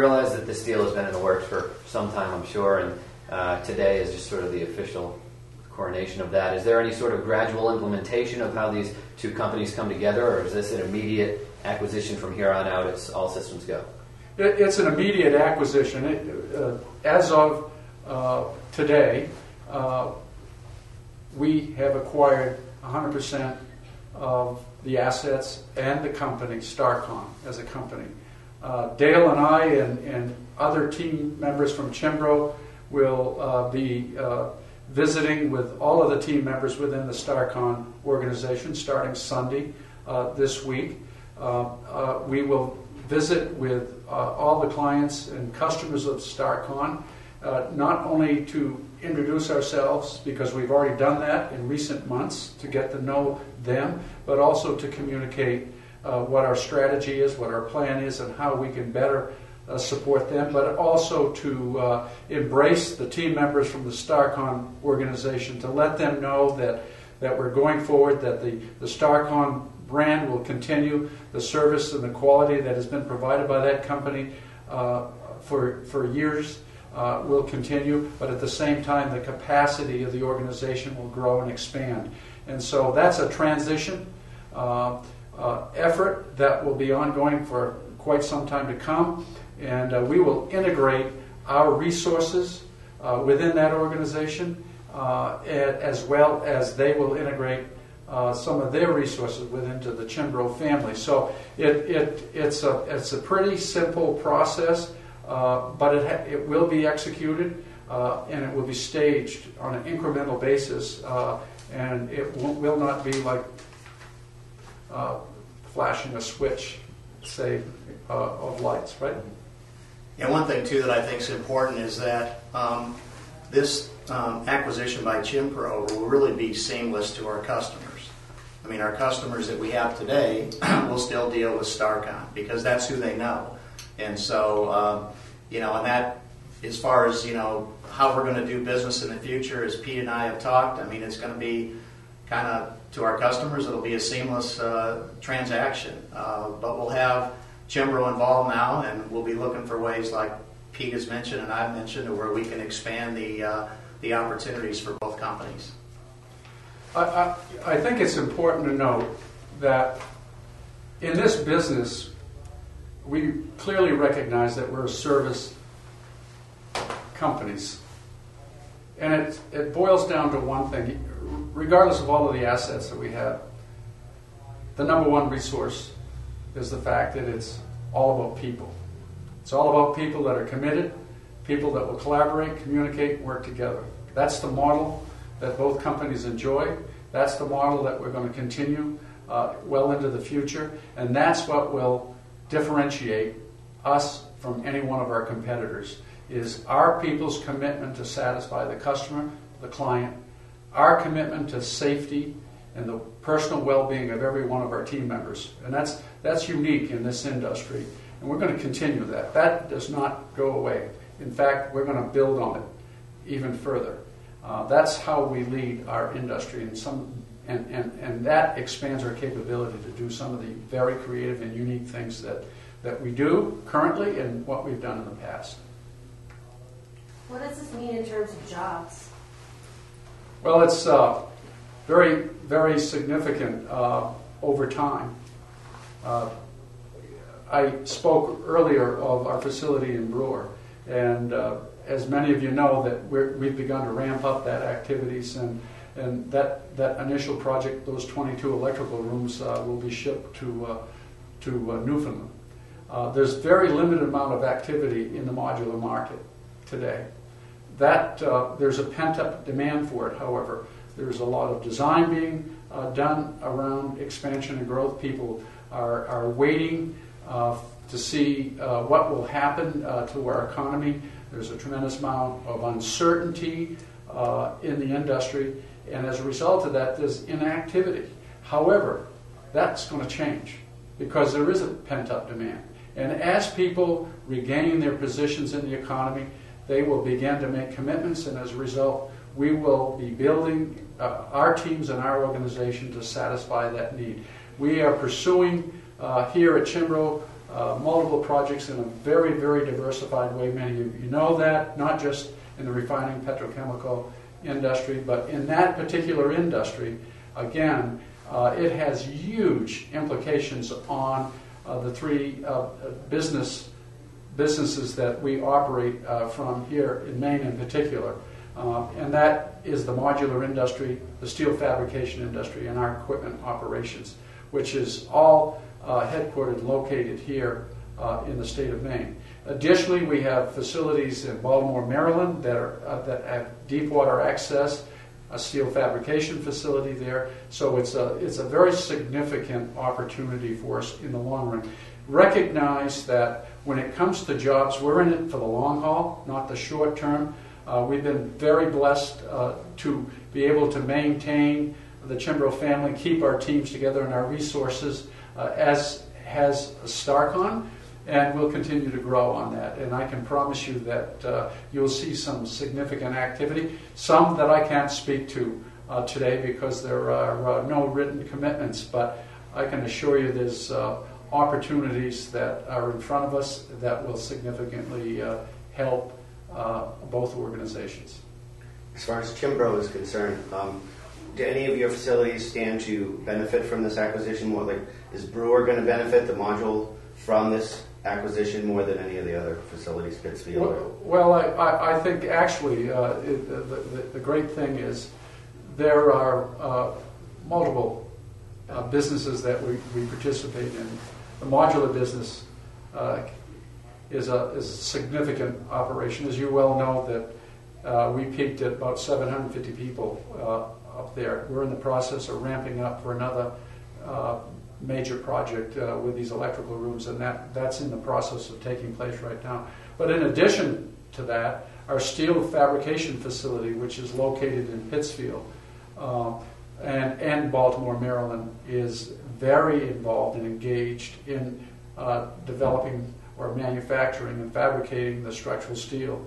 I realize that this deal has been in the works for some time, I'm sure, and today is just sort of the official coronation of that. Is there any sort of gradual implementation of how these two companies come together, or is this an immediate acquisition from here on out, it's all systems go? It's an immediate acquisition. As of today, we have acquired 100% of the assets and the company, STARCON, as a company. Dale and I and other team members from Cianbro will be visiting with all of the team members within the STARCON organization starting Sunday this week. We will visit with all the clients and customers of STARCON, not only to introduce ourselves, because we've already done that in recent months to get to know them, but also to communicate what our strategy is, what our plan is, and how we can better support them, but also to embrace the team members from the STARCON organization, to let them know that we're going forward, that the STARCON brand will continue, the service and the quality that has been provided by that company for years will continue, but at the same time the capacity of the organization will grow and expand. And so that's a transition effort that will be ongoing for quite some time to come, and we will integrate our resources within that organization as well as they will integrate some of their resources within the Cianbro family. So it's a pretty simple process, but it will be executed and it will be staged on an incremental basis, and it will not be like flashing a switch, say, of lights, right? Yeah, one thing too that I think is important is that this acquisition by Cianbro will really be seamless to our customers. I mean, our customers that we have today will still deal with STARCON because that's who they know. And so, and that, as far as, how we're going to do business in the future, as Pete and I have talked, I mean, it's going to be kind of, to our customers, it'll be a seamless transaction. But we'll have Cianbro involved now, and we'll be looking for ways, like Pete has mentioned and I've mentioned, where we can expand the opportunities for both companies. I think it's important to note that in this business, we clearly recognize that we're service companies. And it boils down to one thing. Regardless of all of the assets that we have, the number one resource is the fact that it's all about people. It's all about people that are committed, people that will collaborate, communicate, work together. That's the model that both companies enjoy. That's the model that we're going to continue well into the future. And that's what will differentiate us from any one of our competitors, is our people's commitment to satisfy the customer, the client, our commitment to safety and the personal well-being of every one of our team members. And that's unique in this industry. And we're going to continue that. That does not go away. In fact, we're going to build on it even further. That's how we lead our industry, and that expands our capability to do some of the very creative and unique things that we do currently and what we've done in the past. What does this mean in terms of jobs? Well, it's very, very significant over time. I spoke earlier of our facility in Brewer, and as many of you know, that we've begun to ramp up that activities, and that initial project, those 22 electrical rooms, will be shipped to Newfoundland. There's very limited amount of activity in the modular market today. There's a pent-up demand for it, however. There's a lot of design being done around expansion and growth. People are waiting to see what will happen to our economy. There's a tremendous amount of uncertainty in the industry, and as a result of that, there's inactivity. However, that's going to change because there is a pent-up demand. And as people regain their positions in the economy, they will begin to make commitments, and as a result, we will be building our teams and our organization to satisfy that need. We are pursuing here at Cianbro multiple projects in a very, very diversified way. Many of you know that, not just in the refining petrochemical industry, but in that particular industry, again, it has huge implications on the three businesses that we operate from here in Maine in particular. And that is the modular industry, the steel fabrication industry, and our equipment operations, which is all headquartered and located here in the state of Maine. Additionally, we have facilities in Baltimore, Maryland that have deep water access, a steel fabrication facility there. So it's a very significant opportunity for us in the long run. Recognize that when it comes to jobs, we're in it for the long haul, not the short term. We've been very blessed to be able to maintain the Cianbro family, keep our teams together and our resources, as has STARCON, and we'll continue to grow on that. And I can promise you that you'll see some significant activity, some that I can't speak to today because there are no written commitments, but I can assure you there's opportunities that are in front of us that will significantly help both organizations. As far as Cianbro is concerned, do any of your facilities stand to benefit from this acquisition more? Like, is Brewer going to benefit the module from this acquisition more than any of the other facilities, Pittsfield? Well, I think actually the great thing is there are multiple businesses that we participate in. The modular business is a significant operation. As you well know, that we peaked at about 750 people up there. We're in the process of ramping up for another major project with these electrical rooms, and that's in the process of taking place right now. But in addition to that, our steel fabrication facility, which is located in Pittsfield and Baltimore, Maryland, is very involved and engaged in developing or manufacturing and fabricating the structural steel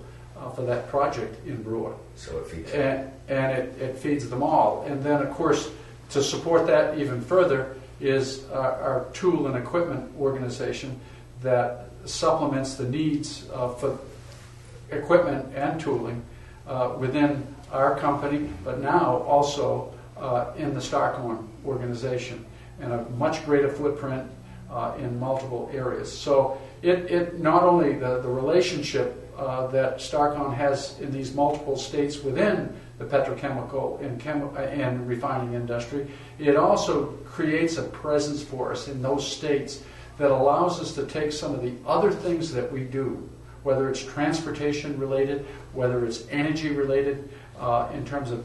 for that project in Brewer. So it feeds and it feeds them all. And then, of course, to support that even further is our tool and equipment organization that supplements the needs for equipment and tooling within our company, but now also in the STARCON organization, and a much greater footprint in multiple areas. So it not only the relationship that STARCON has in these multiple states within the petrochemical and refining industry, it also creates a presence for us in those states that allows us to take some of the other things that we do, whether it's transportation related, whether it's energy related, in terms of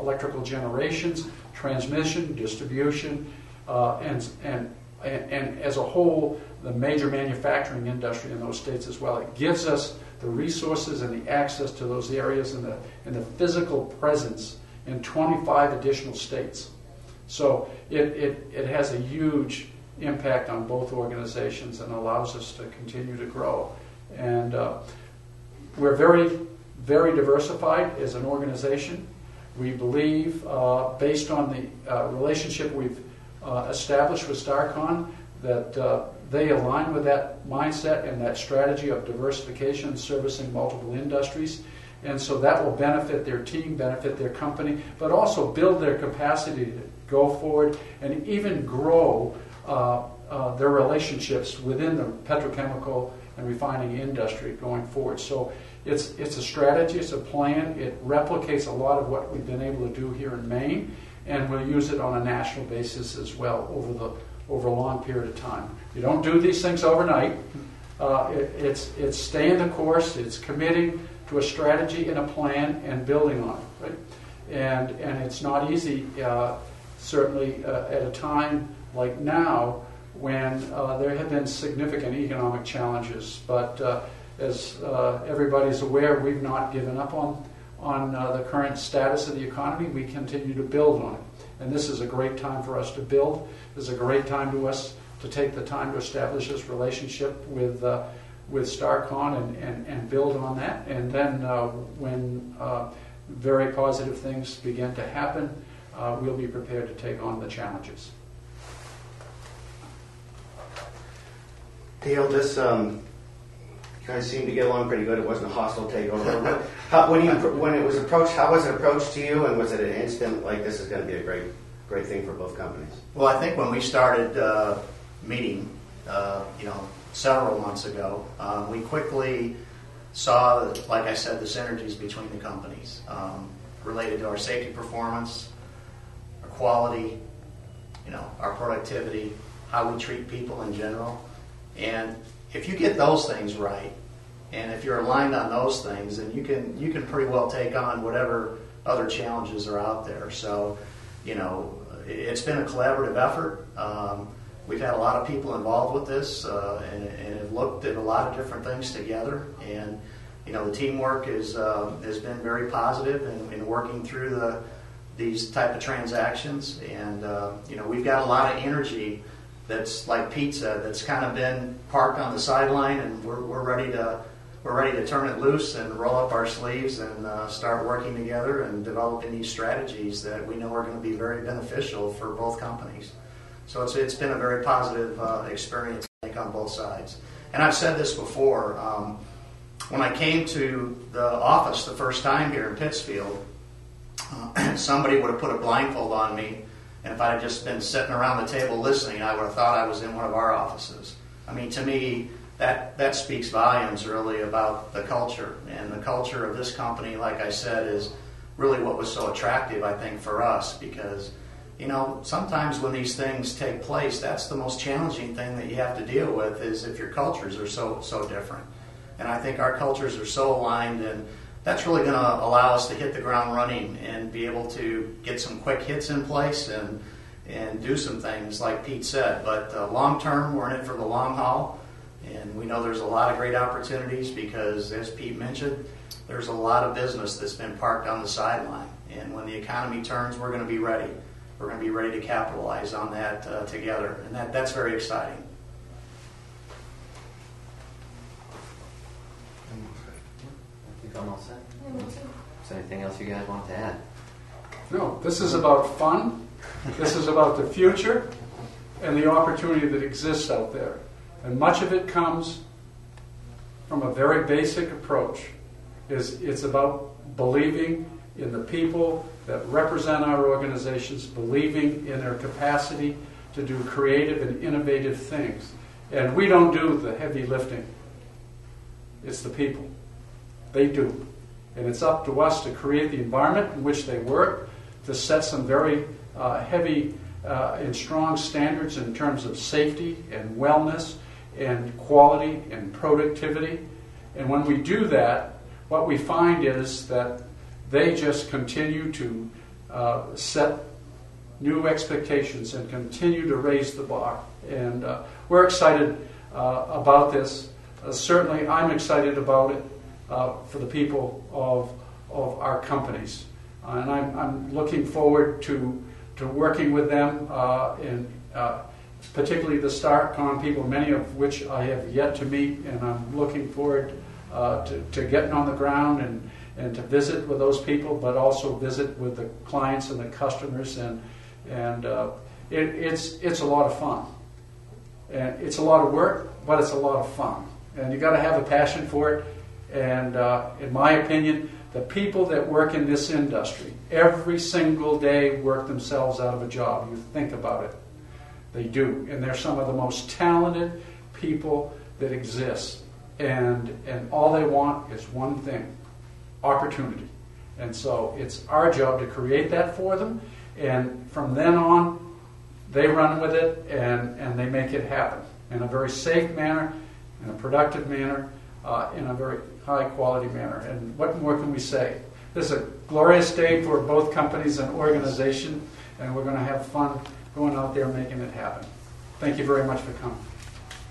electrical generations, transmission, distribution, and as a whole, the major manufacturing industry in those states as well. It gives us the resources and the access to those areas and the physical presence in 25 additional states. So it has a huge impact on both organizations and allows us to continue to grow. And we're very, very diversified as an organization. We believe, based on the relationship we've established with STARCON, that they align with that mindset and that strategy of diversification, servicing multiple industries. And so that will benefit their team, benefit their company, but also build their capacity to go forward and even grow their relationships within the petrochemical and refining industry going forward. So it's a strategy, it's a plan. It replicates a lot of what we've been able to do here in Maine, and we'll use it on a national basis as well over a long period of time. You don't do these things overnight. It's staying the course. It's committing to a strategy and a plan and building on it. Right? And it's not easy, certainly at a time like now when there have been significant economic challenges. But as everybody's aware, we've not given up on the current status of the economy. We continue to build on it. And this is a great time for us to build. This is a great time to us to take the time to establish this relationship with STARCON and build on that. And then when very positive things begin to happen, we'll be prepared to take on the challenges. Dale, this you guys seem to get along pretty good. It wasn't a hostile takeover. When it was approached, how was it approached to you, and was it an instant like this is going to be a great thing for both companies? Well, I think when we started meeting, several months ago, we quickly saw, like I said, the synergies between the companies related to our safety performance, our quality, our productivity, how we treat people in general. And if you get those things right, and if you're aligned on those things, then you can pretty well take on whatever other challenges are out there. So, it's been a collaborative effort. We've had a lot of people involved with this, and have looked at a lot of different things together. And the teamwork has been very positive in working through these type of transactions. And we've got a lot of energy that's, like Pete said, that's kind of been parked on the sideline, and we're ready to turn it loose and roll up our sleeves and start working together and developing these strategies that we know are going to be very beneficial for both companies. So it's been a very positive experience, I think, on both sides. And I've said this before. When I came to the office the first time here in Pittsfield, somebody would have put a blindfold on me, and if I had just been sitting around the table listening, I would have thought I was in one of our offices. I mean, to me, that speaks volumes really about the culture. And the culture of this company, like I said, is really what was so attractive, I think, for us, because sometimes when these things take place, that's the most challenging thing that you have to deal with, is if your cultures are so different. And I think our cultures are so aligned, and that's really going to allow us to hit the ground running and be able to get some quick hits in place and do some things like Pete said. But long term, we're in it for the long haul, and we know there's a lot of great opportunities because, as Pete mentioned, there's a lot of business that's been parked on the sideline. And when the economy turns, we're going to be ready. We're going to be ready to capitalize on that together, and that's very exciting. I think I'm all set. Is there anything else you guys want to add? No, this is about fun. This is about the future and the opportunity that exists out there. And much of it comes from a very basic approach. It's about believing in the people that represent our organizations, believing in their capacity to do creative and innovative things. And we don't do the heavy lifting. It's the people. They do. And it's up to us to create the environment in which they work, to set some very heavy and strong standards in terms of safety and wellness and quality and productivity. And when we do that, what we find is that they just continue to set new expectations and continue to raise the bar. And we're excited about this. Certainly, I'm excited about it for the people of our companies. And I'm looking forward to working with them, and particularly the STARCON people, many of which I have yet to meet, and I'm looking forward to getting on the ground and to visit with those people, but also visit with the clients and the customers, and it's a lot of fun. And it's a lot of work, but it's a lot of fun. And you got to have a passion for it. And in my opinion, the people that work in this industry every single day work themselves out of a job. You think about it. They do. And they're some of the most talented people that exist. And all they want is one thing: opportunity. And so it's our job to create that for them. And from then on, they run with it and they make it happen in a very safe manner, in a productive manner, in a very high quality manner. And what more can we say? This is a glorious day for both companies and organization, and we're going to have fun going out there making it happen. Thank you very much for coming.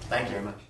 Thank you very much.